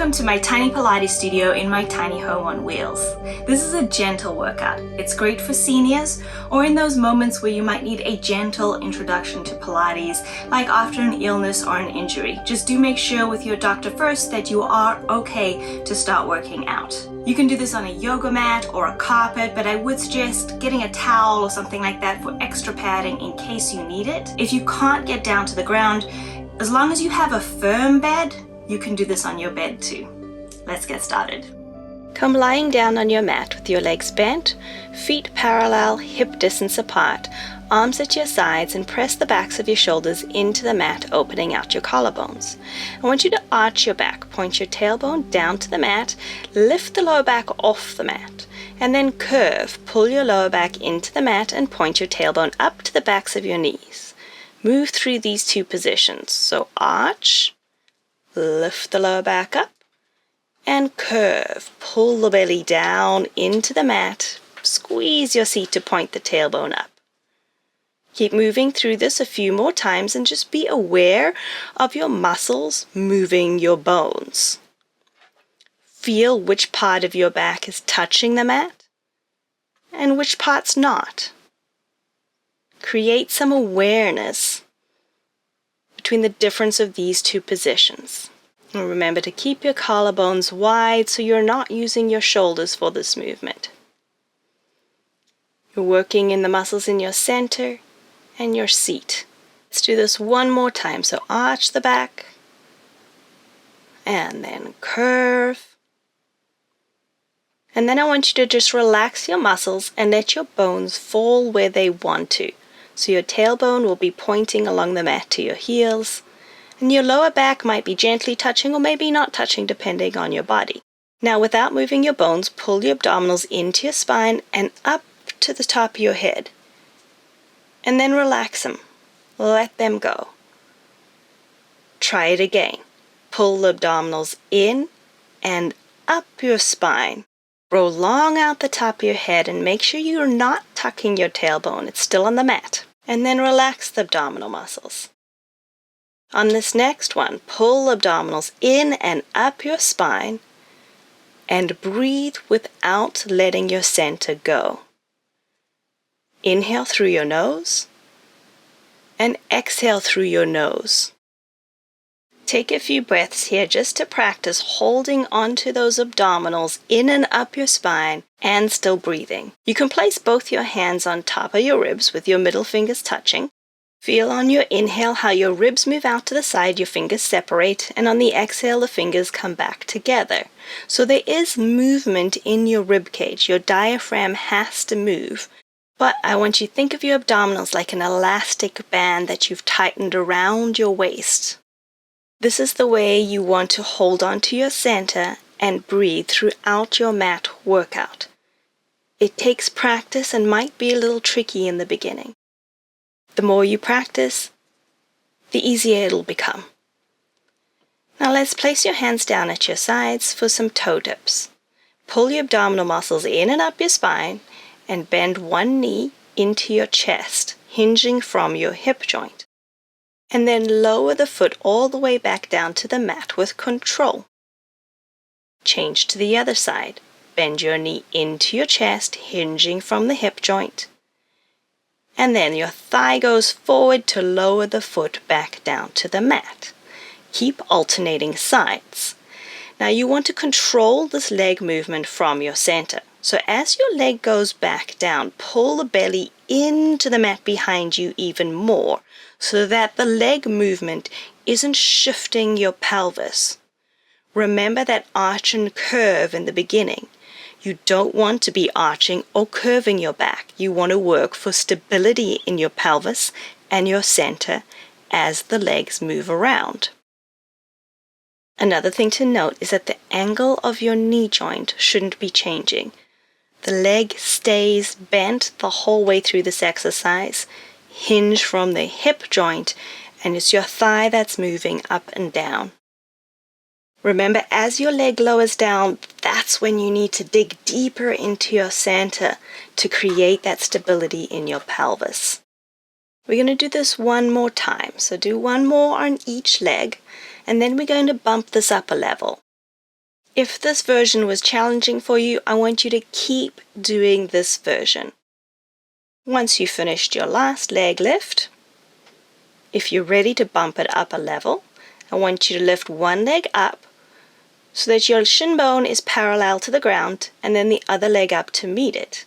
Welcome to my tiny Pilates studio in my tiny home on wheels. This is a gentle workout. It's great for seniors or in those moments where you might need a gentle introduction to Pilates, like after an illness or an injury. Just do make sure with your doctor first that you are okay to start working out. You can do this on a yoga mat or a carpet, but I would suggest getting a towel or something like that for extra padding in case you need it. If you can't get down to the ground, as long as you have a firm bed, you can do this on your bed too. Let's get started. Come lying down on your mat with your legs bent, feet parallel, hip distance apart, arms at your sides, and press the backs of your shoulders into the mat, opening out your collarbones. I want you to arch your back, point your tailbone down to the mat, lift the lower back off the mat, and then curve, pull your lower back into the mat and point your tailbone up to the backs of your knees. Move through these two positions, so arch, lift the lower back up, and curve. Pull the belly down into the mat. Squeeze your seat to point the tailbone up. Keep moving through this a few more times and just be aware of your muscles moving your bones. Feel which part of your back is touching the mat and which part's not. Create some awareness between the difference of these two positions. And remember to keep your collarbones wide so you're not using your shoulders for this movement. You're working in the muscles in your center and your seat. Let's do this one more time. So arch the back and then curve. And then I want you to just relax your muscles and let your bones fall where they want to. So your tailbone will be pointing along the mat to your heels, and your lower back might be gently touching or maybe not touching depending on your body. Now, without moving your bones, pull your abdominals into your spine and up to the top of your head. And then relax them. Let them go. Try it again. Pull the abdominals in and up your spine. Roll long out the top of your head and make sure you're not tucking your tailbone. It's still on the mat. And then relax the abdominal muscles. On this next one, pull the abdominals in and up your spine and breathe without letting your center go. Inhale through your nose and exhale through your nose. Take a few breaths here just to practice holding onto those abdominals in and up your spine and still breathing. You can place both your hands on top of your ribs with your middle fingers touching. Feel on your inhale how your ribs move out to the side, your fingers separate, and on the exhale the fingers come back together. So there is movement in your rib cage. Your diaphragm has to move. But I want you to think of your abdominals like an elastic band that you've tightened around your waist. This is the way you want to hold on to your center and breathe throughout your mat workout. It takes practice and might be a little tricky in the beginning. The more you practice, the easier it'll become. Now let's place your hands down at your sides for some toe dips. Pull your abdominal muscles in and up your spine and bend one knee into your chest, hinging from your hip joint. And then lower the foot all the way back down to the mat with control. Change to the other side. Bend your knee into your chest, hinging from the hip joint. And then your thigh goes forward to lower the foot back down to the mat. Keep alternating sides. Now you want to control this leg movement from your center. So as your leg goes back down, pull the belly into the mat behind you even more so that the leg movement isn't shifting your pelvis. Remember that arch and curve in the beginning. You don't want to be arching or curving your back. You want to work for stability in your pelvis and your center as the legs move around. Another thing to note is that the angle of your knee joint shouldn't be changing. The leg stays bent the whole way through this exercise, hinge from the hip joint, and it's your thigh that's moving up and down. Remember, as your leg lowers down, that's when you need to dig deeper into your center to create that stability in your pelvis. We're going to do this one more time. So do one more on each leg, and then we're going to bump this up a level. If this version was challenging for you, I want you to keep doing this version. Once you've finished your last leg lift, if you're ready to bump it up a level, I want you to lift one leg up so that your shin bone is parallel to the ground and then the other leg up to meet it.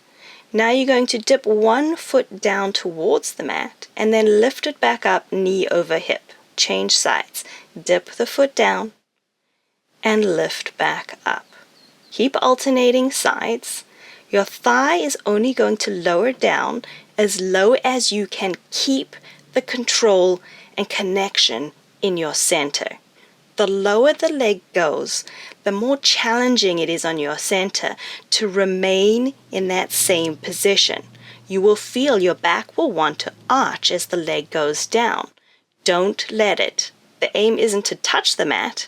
Now you're going to dip one foot down towards the mat and then lift it back up, knee over hip. Change sides. Dip the foot down and lift back up. Keep alternating sides. Your thigh is only going to lower down as low as you can keep the control and connection in your center. The lower the leg goes, the more challenging it is on your center to remain in that same position. You will feel your back will want to arch as the leg goes down. Don't let it. The aim isn't to touch the mat.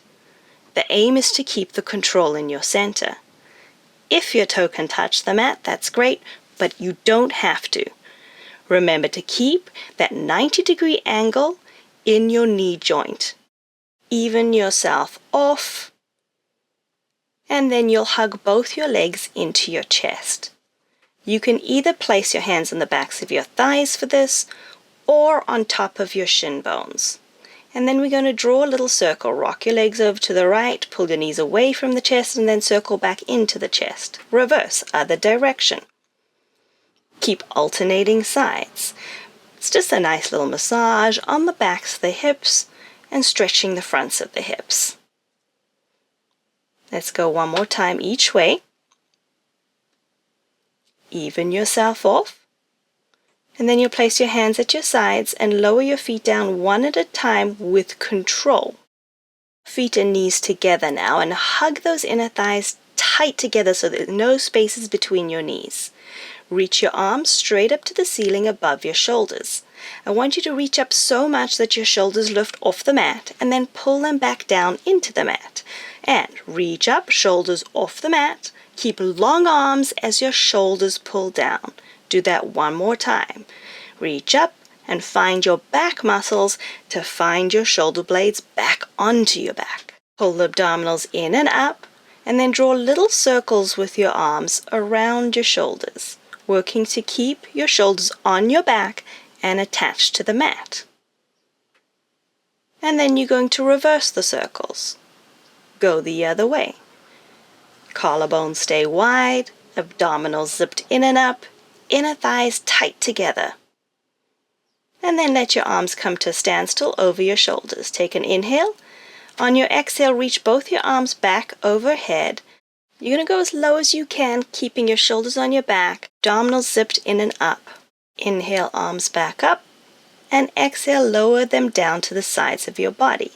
The aim is to keep the control in your center. If your toe can touch the mat, that's great, but you don't have to. Remember to keep that 90-degree angle in your knee joint. Even yourself off, and then you'll hug both your legs into your chest. You can either place your hands on the backs of your thighs for this, or on top of your shin bones. And then we're going to draw a little circle. Rock your legs over to the right, pull your knees away from the chest, and then circle back into the chest. Reverse, other direction. Keep alternating sides. It's just a nice little massage on the backs of the hips and stretching the fronts of the hips. Let's go one more time each way. Even yourself off. And then you'll place your hands at your sides and lower your feet down one at a time with control. Feet and knees together now, and hug those inner thighs tight together so there's no spaces between your knees. Reach your arms straight up to the ceiling above your shoulders. I want you to reach up so much that your shoulders lift off the mat and then pull them back down into the mat. And reach up, shoulders off the mat. Keep long arms as your shoulders pull down. Do that one more time. Reach up and find your back muscles to find your shoulder blades back onto your back. Pull the abdominals in and up, and then draw little circles with your arms around your shoulders, working to keep your shoulders on your back and attached to the mat. And then you're going to reverse the circles. Go the other way. Collarbones stay wide, abdominals zipped in and up, inner thighs tight together. And then let your arms come to a standstill over your shoulders. Take an inhale. On your exhale, reach both your arms back overhead. You're going to go as low as you can, keeping your shoulders on your back, abdominals zipped in and up. Inhale, arms back up, and exhale, lower them down to the sides of your body.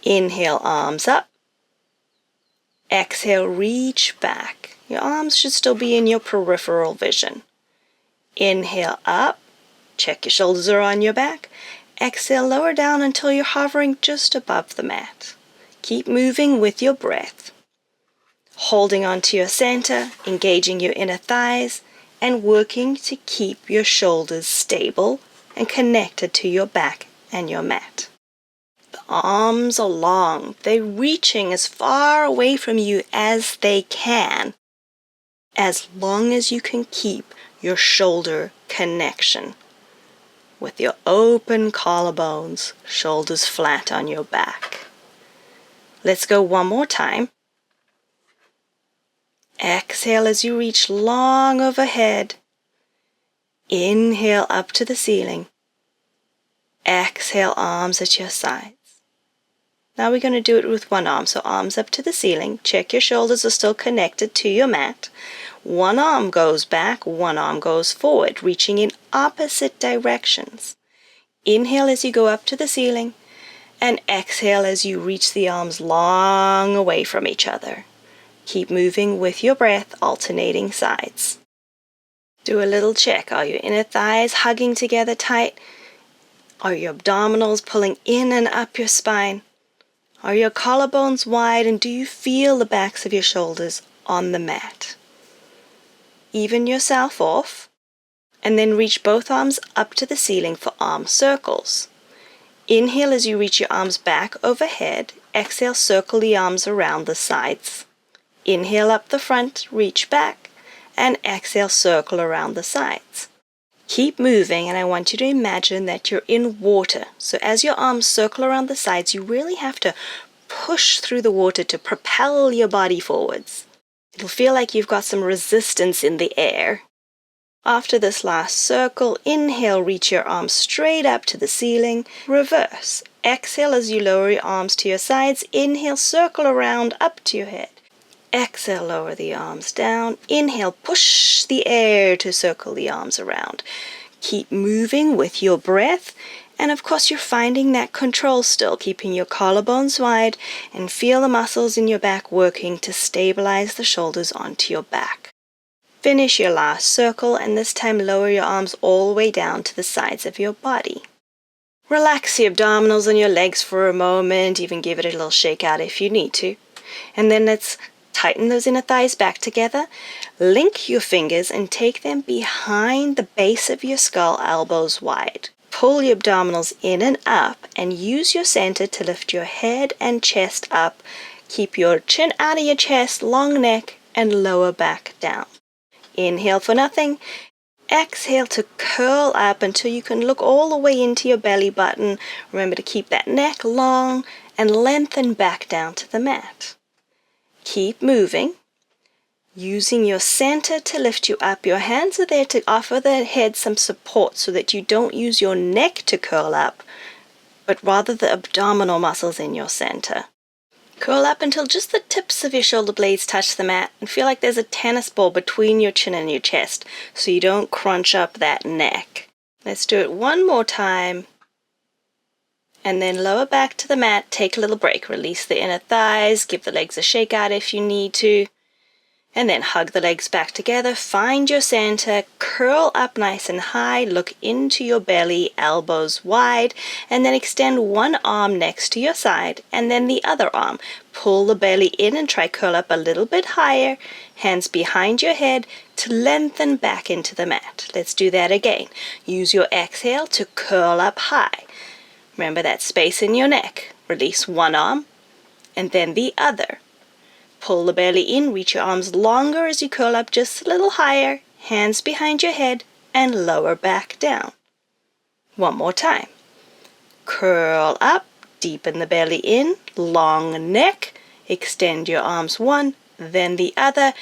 Inhale, arms up. Exhale, reach back. Your arms should still be in your peripheral vision. Inhale up, check your shoulders are on your back. Exhale, lower down until you're hovering just above the mat. Keep moving with your breath. Holding onto your center, engaging your inner thighs, and working to keep your shoulders stable and connected to your back and your mat. The arms are long. They're reaching as far away from you as they can, as long as you can keep your shoulder connection. With your open collarbones, shoulders flat on your back. Let's go one more time. Exhale as you reach long overhead. Inhale up to the ceiling. Exhale, arms at your sides. Now we're going to do it with one arm. So arms up to the ceiling. Check your shoulders are still connected to your mat. One arm goes back, one arm goes forward, reaching in opposite directions. Inhale as you go up to the ceiling, and exhale as you reach the arms long away from each other. Keep moving with your breath, alternating sides. Do a little check. Are your inner thighs hugging together tight? Are your abdominals pulling in and up your spine? Are your collarbones wide, and do you feel the backs of your shoulders on the mat? Even yourself off, and then reach both arms up to the ceiling for arm circles. Inhale as you reach your arms back overhead. Exhale, circle the arms around the sides. Inhale up the front, reach back, and exhale, circle around the sides. Keep moving, and I want you to imagine that you're in water. So as your arms circle around the sides, you really have to push through the water to propel your body forwards. It'll feel like you've got some resistance in the air. After this last circle, inhale, reach your arms straight up to the ceiling. Reverse. Exhale as you lower your arms to your sides. Inhale, circle around up to your head. Exhale, lower the arms down. Inhale, push the air to circle the arms around. Keep moving with your breath. And of course, you're finding that control still, keeping your collarbones wide, and feel the muscles in your back working to stabilize the shoulders onto your back. Finish your last circle, and this time lower your arms all the way down to the sides of your body. Relax the abdominals and your legs for a moment, even give it a little shake out if you need to. And then let's tighten those inner thighs back together. Link your fingers and take them behind the base of your skull, elbows wide. Pull your abdominals in and up, and use your center to lift your head and chest up. Keep your chin out of your chest, long neck, and lower back down. Inhale for nothing. Exhale to curl up until you can look all the way into your belly button. Remember to keep that neck long and lengthen back down to the mat. Keep moving. Using your center to lift you up, your hands are there to offer the head some support so that you don't use your neck to curl up, but rather the abdominal muscles in your center. Curl up until just the tips of your shoulder blades touch the mat and feel like there's a tennis ball between your chin and your chest so you don't crunch up that neck. Let's do it one more time. And then lower back to the mat, take a little break. Release the inner thighs, give the legs a shake out if you need to. And then hug the legs back together, find your center, curl up nice and high, look into your belly, elbows wide, and then extend one arm next to your side, and then the other arm. Pull the belly in and try curl up a little bit higher, hands behind your head to lengthen back into the mat. Let's do that again. Use your exhale to curl up high. Remember that space in your neck. Release one arm, and then the other. Pull the belly in, reach your arms longer as you curl up just a little higher, hands behind your head, and lower back down. One more time. Curl up, deepen the belly in, long neck, extend your arms one, then the other,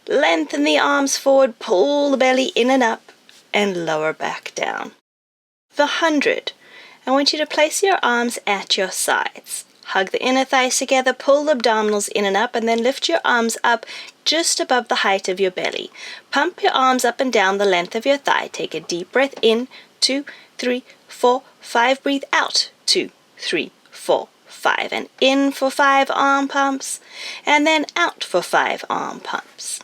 lengthen the arms forward, pull the belly in and up, and lower back down. The 100. I want you to place your arms at your sides. Hug the inner thighs together, pull the abdominals in and up, and then lift your arms up just above the height of your belly. Pump your arms up and down the length of your thigh. Take a deep breath in, 2, 3, 4, 5. Breathe out, 2, 3, 4, 5. And in for 5 arm pumps, and then out for 5 arm pumps.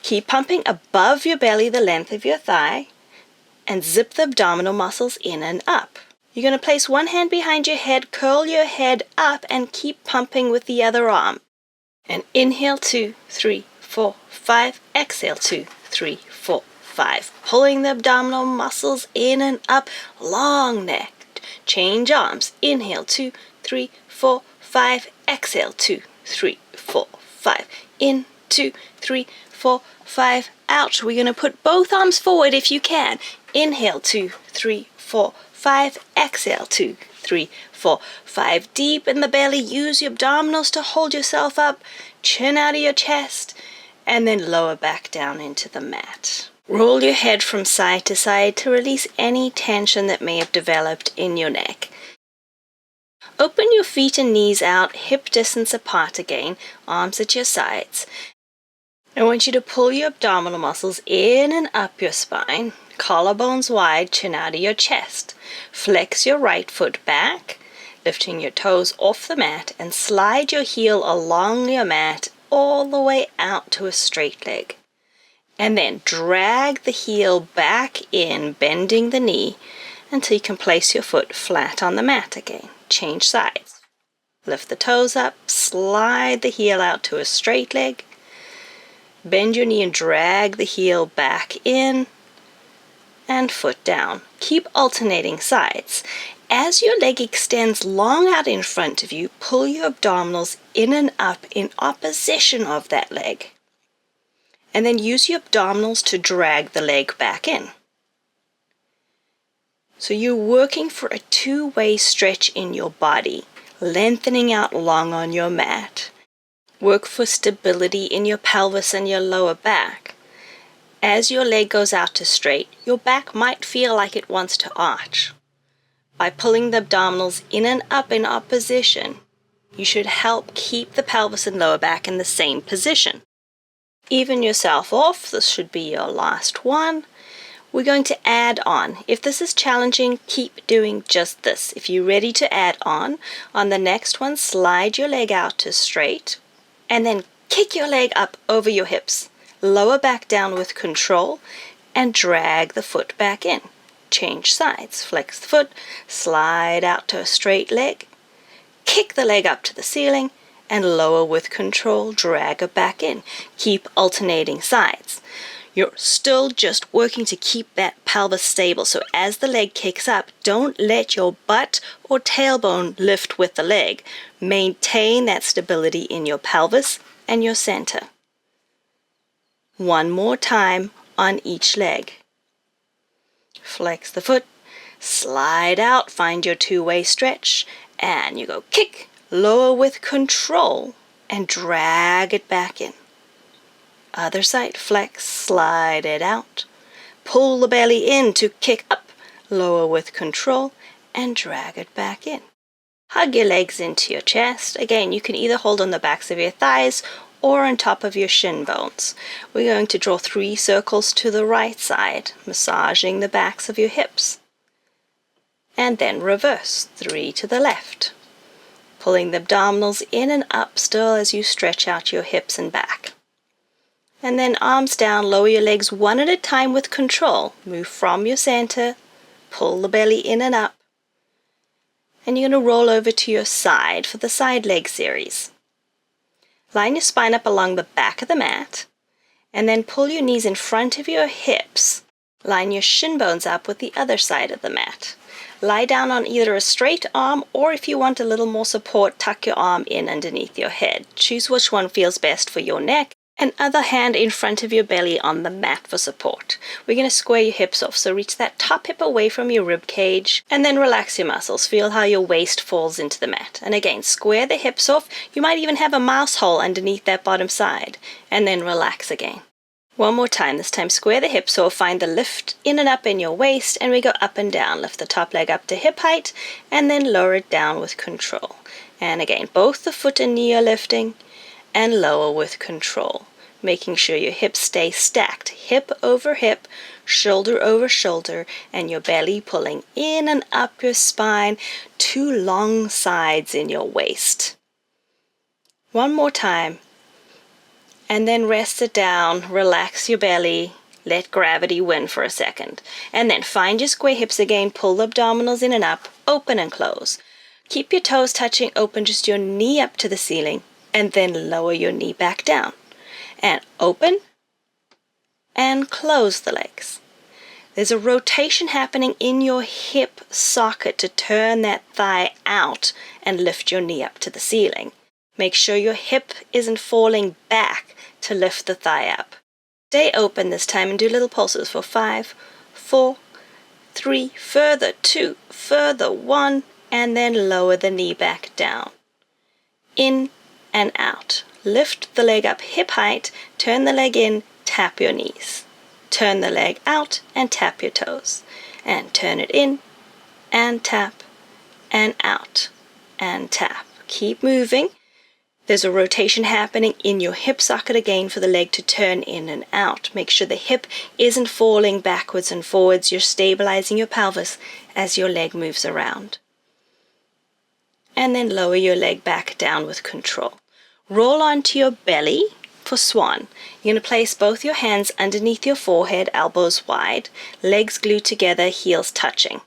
Keep pumping above your belly the length of your thigh, and zip the abdominal muscles in and up. You're going to place one hand behind your head, curl your head up, and keep pumping with the other arm. And inhale, 2, 3, 4, 5. Exhale, 2, 3, 4, 5. Pulling the abdominal muscles in and up, long neck. Change arms. Inhale, 2, 3, 4, 5. Exhale, 2, 3, 4, 5. In, 2, 3, 4, 5. Out. We're going to put both arms forward if you can. Inhale, 2, 3, 4, 5. Exhale, 2, 3, 4, 5. Deep in the belly. Use your abdominals to hold yourself up. Chin out of your chest. And then lower back down into the mat. Roll your head from side to side to release any tension that may have developed in your neck. Open your feet and knees out, hip distance apart again, arms at your sides. I want you to pull your abdominal muscles in and up your spine, collarbones wide, chin out of your chest. Flex your right foot back, lifting your toes off the mat, and slide your heel along your mat all the way out to a straight leg. And then drag the heel back in, bending the knee until you can place your foot flat on the mat again. Change sides. Lift the toes up, slide the heel out to a straight leg. Bend your knee and drag the heel back in. and foot down. Keep alternating sides. As your leg extends long out in front of you, pull your abdominals in and up in opposition of that leg. And then use your abdominals to drag the leg back in. So you're working for a two-way stretch in your body, lengthening out long on your mat. Work for stability in your pelvis and your lower back. As your leg goes out to straight, your back might feel like it wants to arch. By pulling the abdominals in and up in opposition, you should help keep the pelvis and lower back in the same position. Even yourself off. This should be your last one. We're going to add on. If this is challenging, keep doing just this. If you're ready to add on the next one, slide your leg out to straight and then kick your leg up over your hips. Lower back down with control and drag the foot back in. Change sides. Flex the foot, slide out to a straight leg, kick the leg up to the ceiling, and lower with control, drag it back in. Keep alternating sides. You're still just working to keep that pelvis stable, so as the leg kicks up, don't let your butt or tailbone lift with the leg. Maintain that stability in your pelvis and your center. One more time on each leg. Flex the foot, slide out, find your two-way stretch, and you go kick, lower with control, and drag it back in. Other side, flex, slide it out, pull the belly in to kick up, lower with control, and drag it back in. Hug your legs into your chest. Again, you can either hold on the backs of your thighs or on top of your shin bones. We're going to draw 3 circles to the right side, massaging the backs of your hips. And then reverse, 3 to the left. Pulling the abdominals in and up still as you stretch out your hips and back. And then arms down, lower your legs one at a time with control. Move from your center, pull the belly in and up. And you're going to roll over to your side for the side leg series. Line your spine up along the back of the mat, and then pull your knees in front of your hips. Line your shin bones up with the other side of the mat. Lie down on either a straight arm, or if you want a little more support, tuck your arm in underneath your head. Choose which one feels best for your neck, and other hand in front of your belly on the mat for support. We're going to square your hips off, so reach that top hip away from your rib cage, and then relax your muscles. Feel how your waist falls into the mat. And again, square the hips off. You might even have a mouse hole underneath that bottom side, and then relax again. One more time. This time square the hips off, find the lift in and up in your waist, and we go up and down. Lift the top leg up to hip height, and then lower it down with control. And again, both the foot and knee are lifting, and lower with control, making sure your hips stay stacked, hip over hip, shoulder over shoulder, and your belly pulling in and up your spine, 2 long sides in your waist. One more time, and then rest it down, relax your belly, let gravity win for a second, and then find your square hips again, pull the abdominals in and up, open and close. Keep your toes touching open, just your knee up to the ceiling, and then lower your knee back down. And open and close the legs. There's a rotation happening in your hip socket to turn that thigh out and lift your knee up to the ceiling. Make sure your hip isn't falling back to lift the thigh up. Stay open this time and do little pulses for 5, 4, 3, further 2, further 1, and then lower the knee back down. In and out. Lift the leg up hip height, turn the leg in, tap your knees. Turn the leg out and tap your toes. And turn it in and tap and out and tap. Keep moving. There's a rotation happening in your hip socket again for the leg to turn in and out. Make sure the hip isn't falling backwards and forwards. You're stabilizing your pelvis as your leg moves around. And then lower your leg back down with control. Roll onto your belly for swan. You're going to place both your hands underneath your forehead, elbows wide, legs glued together, heels touching.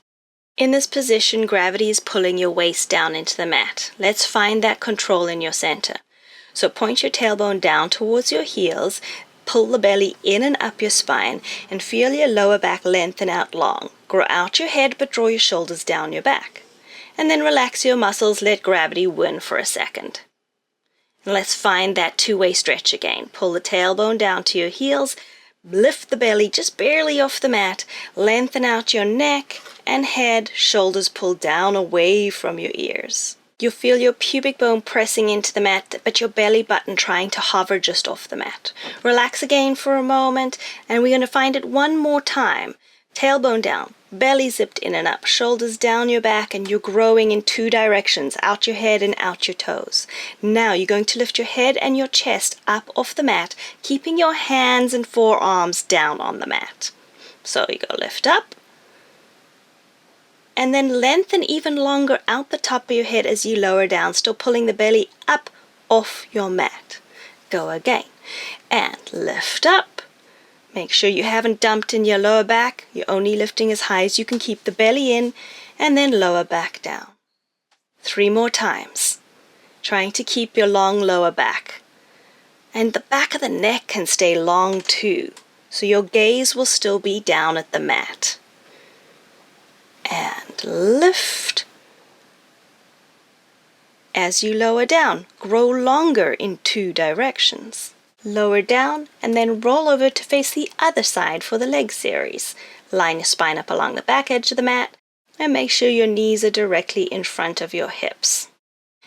In this position, gravity is pulling your waist down into the mat. Let's find that control in your center. So point your tailbone down towards your heels. Pull the belly in and up your spine and feel your lower back lengthen out long. Grow out your head but draw your shoulders down your back. And then relax your muscles, let gravity win for a second. And let's find that two-way stretch again. Pull the tailbone down to your heels, lift the belly just barely off the mat, lengthen out your neck and head, shoulders pulled down away from your ears. You'll feel your pubic bone pressing into the mat, but your belly button trying to hover just off the mat. Relax again for a moment, and we're going to find it one more time. Tailbone down, belly zipped in and up, shoulders down your back, and you're growing in two directions, out your head and out your toes. Now you're going to lift your head and your chest up off the mat, keeping your hands and forearms down on the mat. So you go lift up, and then lengthen even longer out the top of your head as you lower down, still pulling the belly up off your mat. Go again. And lift up. Make sure you haven't dumped in your lower back. You're only lifting as high as you can keep the belly in, and then lower back down. 3 more times. Trying to keep your long lower back. And the back of the neck can stay long too, so your gaze will still be down at the mat. And lift. As you lower down, grow longer in 2 directions. Lower down and then roll over to face the other side for the leg series. Line your spine up along the back edge of the mat and make sure your knees are directly in front of your hips.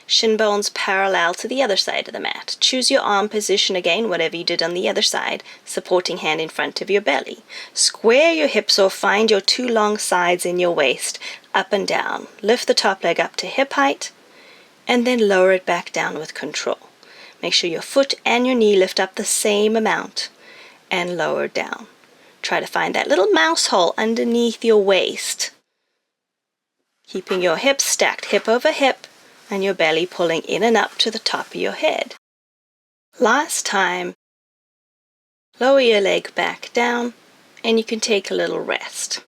Shin bones parallel to the other side of the mat. Choose your arm position again, whatever you did on the other side, supporting hand in front of your belly. Square your hips or find your 2 long sides in your waist, up and down. Lift the top leg up to hip height, and then lower it back down with control. Make sure your foot and your knee lift up the same amount, and lower down. Try to find that little mouse hole underneath your waist. Keeping your hips stacked hip over hip, and your belly pulling in and up to the top of your head. Last time, lower your leg back down, and you can take a little rest.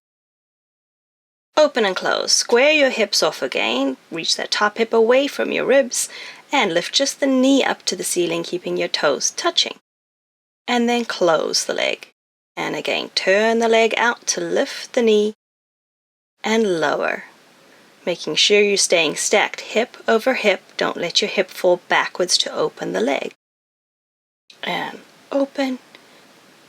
Open and close. Square your hips off again, reach that top hip away from your ribs, and lift just the knee up to the ceiling, keeping your toes touching. And then close the leg. And again, turn the leg out to lift the knee, and lower. Making sure you're staying stacked hip over hip. Don't let your hip fall backwards to open the leg. And open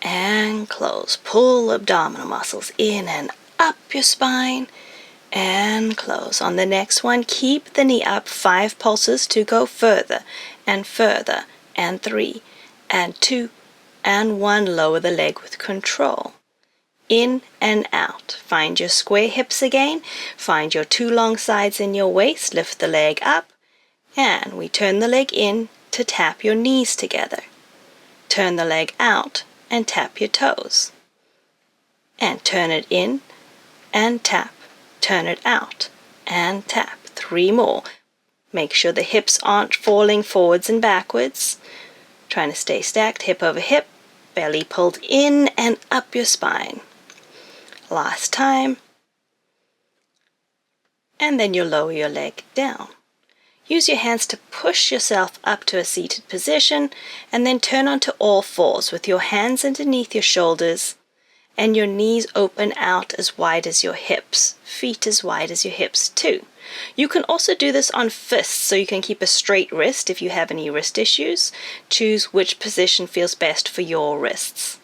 and close. Pull abdominal muscles in and up your spine and close. On the next one, keep the knee up 5 pulses to go further and further, and 3 and 2 and 1. Lower the leg with control. In and out. Find your square hips again. Find your 2 long sides in your waist. Lift the leg up. And we turn the leg in to tap your knees together. Turn the leg out and tap your toes. And turn it in and tap. Turn it out and tap. 3 more. Make sure the hips aren't falling forwards and backwards. Trying to stay stacked hip over hip. Belly pulled in and up your spine. Last time, and then you'll lower your leg down. Use your hands to push yourself up to a seated position, and then turn onto all fours with your hands underneath your shoulders and your knees open out as wide as your hips, feet as wide as your hips too. You can also do this on fists, so you can keep a straight wrist if you have any wrist issues. Choose which position feels best for your wrists.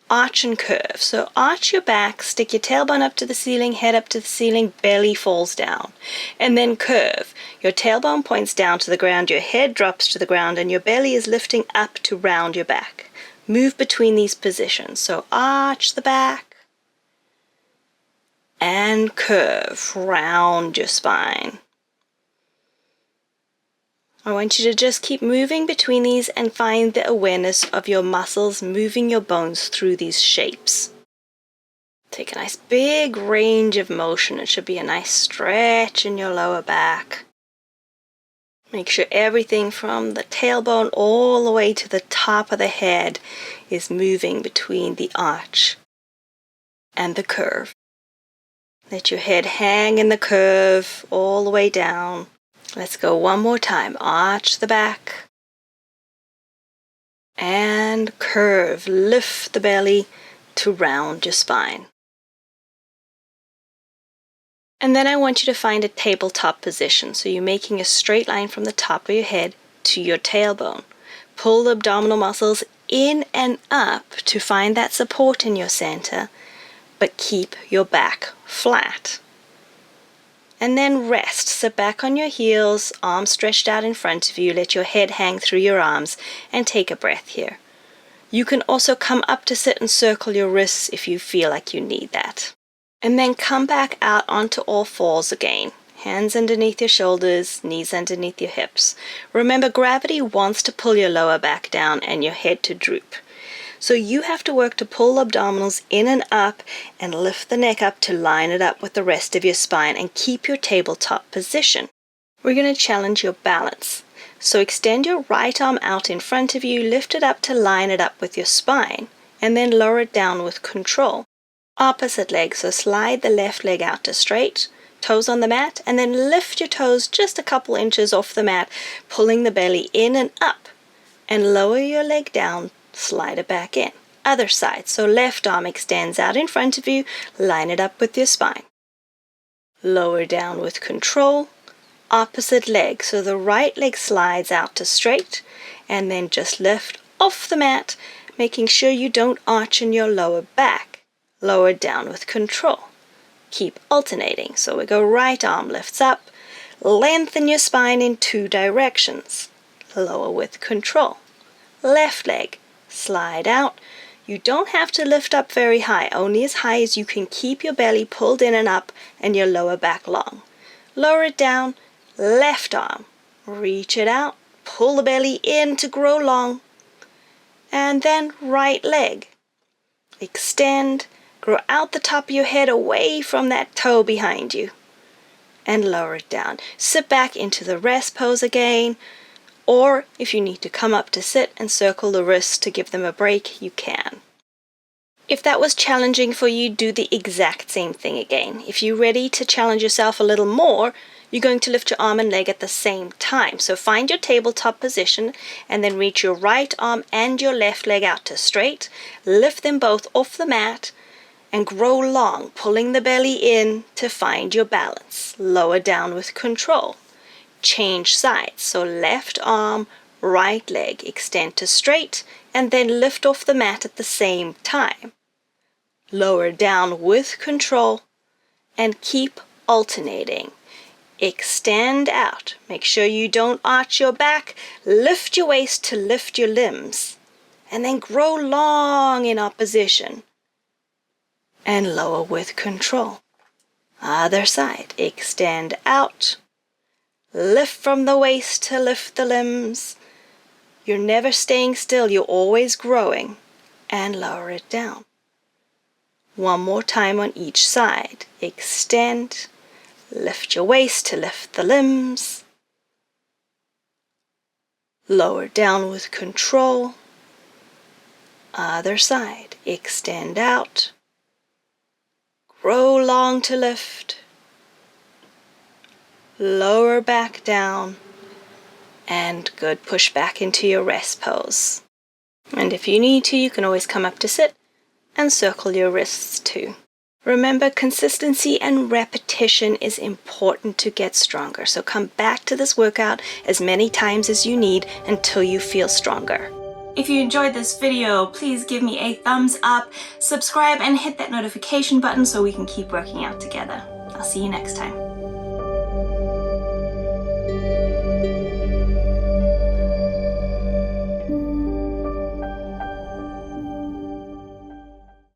Arch and curve. So arch your back, stick your tailbone up to the ceiling, head up to the ceiling, belly falls down. And then curve. Your tailbone points down to the ground, your head drops to the ground, and your belly is lifting up to round your back. Move between these positions. So arch the back and curve, round your spine. I want you to just keep moving between these and find the awareness of your muscles moving your bones through these shapes. Take a nice big range of motion. It should be a nice stretch in your lower back. Make sure everything from the tailbone all the way to the top of the head is moving between the arch and the curve. Let your head hang in the curve all the way down. Let's go one more time. Arch the back And curve. Lift the belly to round your spine. And then I want you to find a tabletop position. So you're making a straight line from the top of your head to your tailbone. Pull the abdominal muscles in and up to find that support in your center, but keep your back flat. And then rest. Sit back on your heels, arms stretched out in front of you. Let your head hang through your arms and take a breath here. You can also come up to sit and circle your wrists if you feel like you need that. And then come back out onto all fours again. Hands underneath your shoulders, knees underneath your hips. Remember, gravity wants to pull your lower back down and your head to droop. So you have to work to pull the abdominals in and up and lift the neck up to line it up with the rest of your spine and keep your tabletop position. We're going to challenge your balance. So extend your right arm out in front of you, lift it up to line it up with your spine, and then lower it down with control. Opposite leg, so slide the left leg out to straight, toes on the mat, and then lift your toes just a couple inches off the mat, pulling the belly in and up, and lower your leg down, slide it back in. Other side, so left arm extends out in front of you, line it up with your spine. Lower down with control. Opposite leg, so the right leg slides out to straight, and then just lift off the mat, making sure you don't arch in your lower back. Lower down with control. Keep alternating. So we go right arm lifts up, lengthen your spine in 2 directions. Lower with control. Left leg, slide out. You don't have to lift up very high, only as high as you can keep your belly pulled in and up and your lower back long. Lower it down, left arm, reach it out, pull the belly in to grow long. And then right leg, extend, grow out the top of your head away from that toe behind you, and lower it down. Sit back into the rest pose again, or if you need to come up to sit and circle the wrists to give them a break, you can. If that was challenging for you, do the exact same thing again. If you're ready to challenge yourself a little more, you're going to lift your arm and leg at the same time. So find your tabletop position and then reach your right arm and your left leg out to straight. Lift them both off the mat and grow long, pulling the belly in to find your balance. Lower down with control. Change sides. So left arm, right leg, extend to straight, and then lift off the mat at the same time. Lower down with control and keep alternating. Extend out. Make sure you don't arch your back. Lift your waist to lift your limbs. And then grow long in opposition. And lower with control. Other side. Extend out. Lift from the waist to lift the limbs. You're never staying still. You're always growing. And lower it down. One more time on each side. Extend. Lift your waist to lift the limbs. Lower down with control. Other side. Extend out. Grow long to lift. Lower back down. And good. Push back into your rest pose. And if you need to, you can always come up to sit and circle your wrists too. Remember, consistency and repetition is important to get stronger. So come back to this workout as many times as you need until you feel stronger. If you enjoyed this video, please give me a thumbs up, subscribe, and hit that notification button so we can keep working out together. I'll see you next time.